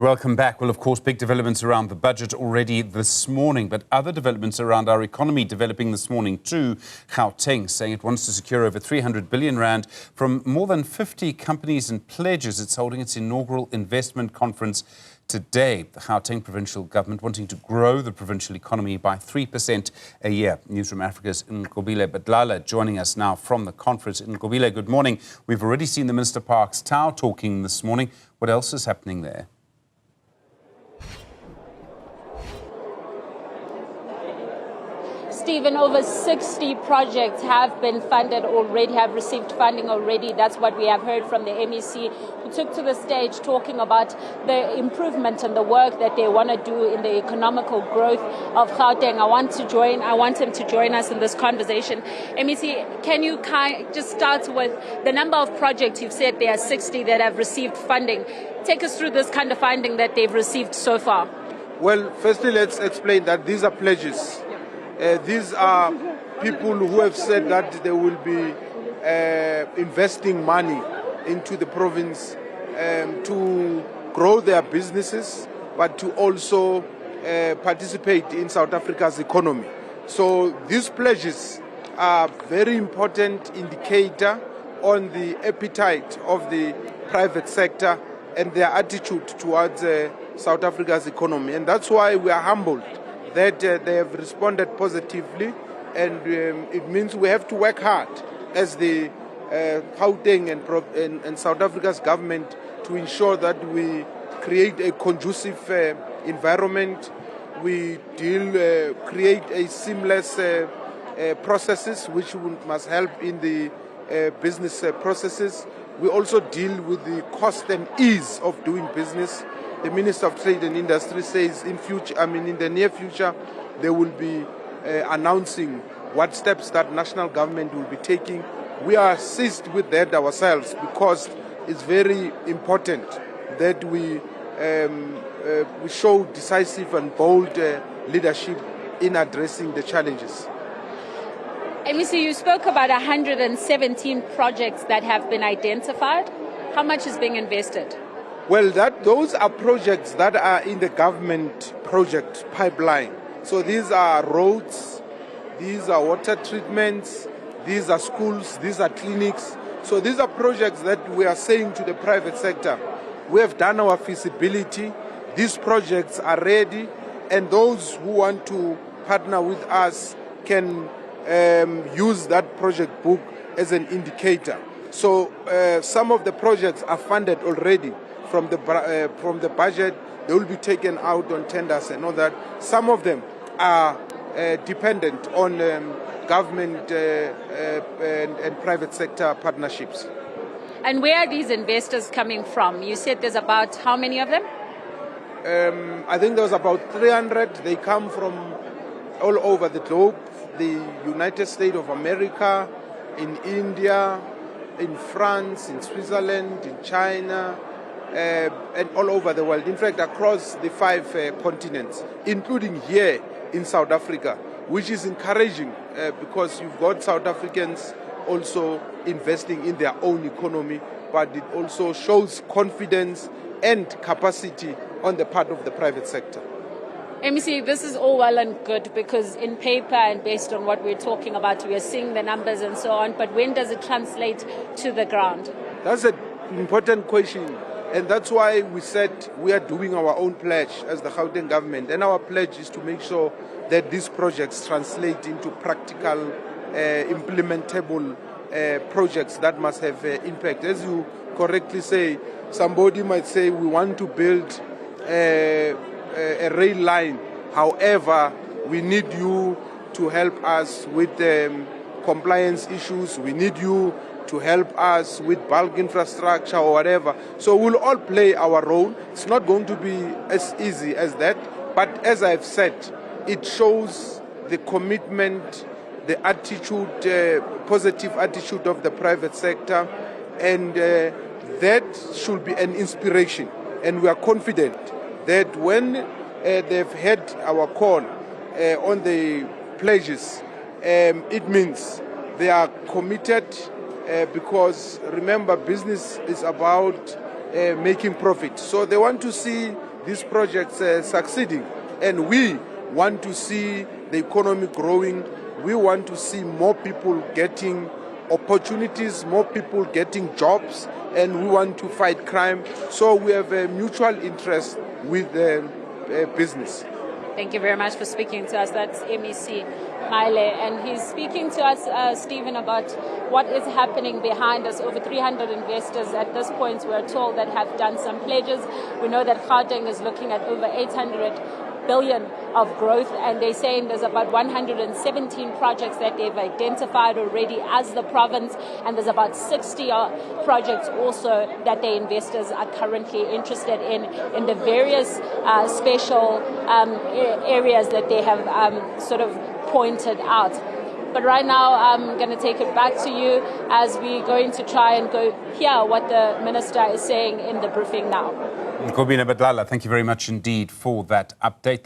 Welcome back. Well, of course, big developments around the budget already this morning, but other developments around our economy developing this morning too. Gauteng saying it wants to secure over 300 billion rand from more than 50 companies and pledges. It's holding its inaugural investment conference today. The Gauteng provincial government wanting to grow the provincial economy by 3% a year. Newzroom Afrika's Badlala joining us now from the conference. Good morning. We've already seen the Minister Parks Tau talking this morning. What else is happening there? Stephen, over 60 projects have been funded already, have received funding already. That's what we have heard from the MEC, who took to the stage talking about the improvement and the work that they want to do in the economical growth of Gauteng. I want him to join us in this conversation. MEC, can you just start with the number of projects? You've said there are 60 that have received funding. Take us through this kind of funding that they've received so far. Well, firstly, let's explain that these are pledges. These are people who have said that they will be investing money into the province to grow their businesses, but to also participate in South Africa's economy. So these pledges are a very important indicator on the appetite of the private sector and their attitude towards South Africa's economy. And that's why we are humbled that they have responded positively, and it means we have to work hard as the Gauteng and South Africa's government to ensure that we create a conducive environment, we create a seamless processes which must help in the business processes. We also deal with the cost and ease of doing business. The Minister of Trade and Industry says in the near future, they will be announcing what steps that national government will be taking. We are seized with that ourselves because it's very important that we show decisive and bold leadership in addressing the challenges. MEC, you spoke about 117 projects that have been identified. How much is being invested? Well, those are projects that are in the government project pipeline. So these are roads, these are water treatments, these are schools, these are clinics. So these are projects that we are saying to the private sector, we have done our feasibility, these projects are ready, and those who want to partner with us can use that project book as an indicator. So some of the projects are funded already from the budget. They will be taken out on tenders and all that. Some of them are dependent on government and private sector partnerships. And where are these investors coming from? You said there's about how many of them? I think there's about 300. They come from all over the globe, the United States of America, in India, in France, in Switzerland, in China, and all over the world. In fact, across the 5 continents, including here in South Africa, which is encouraging because you've got South Africans also investing in their own economy, but it also shows confidence and capacity on the part of the private sector. MEC, this is all well and good because in paper and based on what we're talking about, we are seeing the numbers and so on, but when does it translate to the ground? That's an important question. And that's why we said we are doing our own pledge as the Gauteng government. And our pledge is to make sure that these projects translate into practical, implementable projects that must have impact. As you correctly say, somebody might say we want to build a rail line. However, we need you to help us with compliance issues. We need you to help us with bulk infrastructure or whatever. So we'll all play our role. It's not going to be as easy as that. But as I've said, it shows the commitment, the attitude, positive attitude of the private sector. And that should be an inspiration. And we are confident that when they've had our call on the pledges, it means they are committed because remember, business is about making profit. So they want to see these projects succeeding. And we want to see the economy growing. We want to see more people getting opportunities, more people getting jobs, and we want to fight crime. So we have a mutual interest with business. Thank you very much for speaking to us. That's MEC Maile, and he's speaking to us, Stephen, about what is happening behind us. Over 300 investors at this point, we're told, that have done some pledges. We know that Gauteng is looking at over 800 billion of growth, and they're saying there's about 117 projects that they've identified already as the province, and there's about 60 projects also that the investors are currently interested in the various special areas that they have sort of pointed out. But right now, I'm going to take it back to you as we're going to try and go hear what the minister is saying in the briefing now. Nkobina Badlala, thank you very much indeed for that update.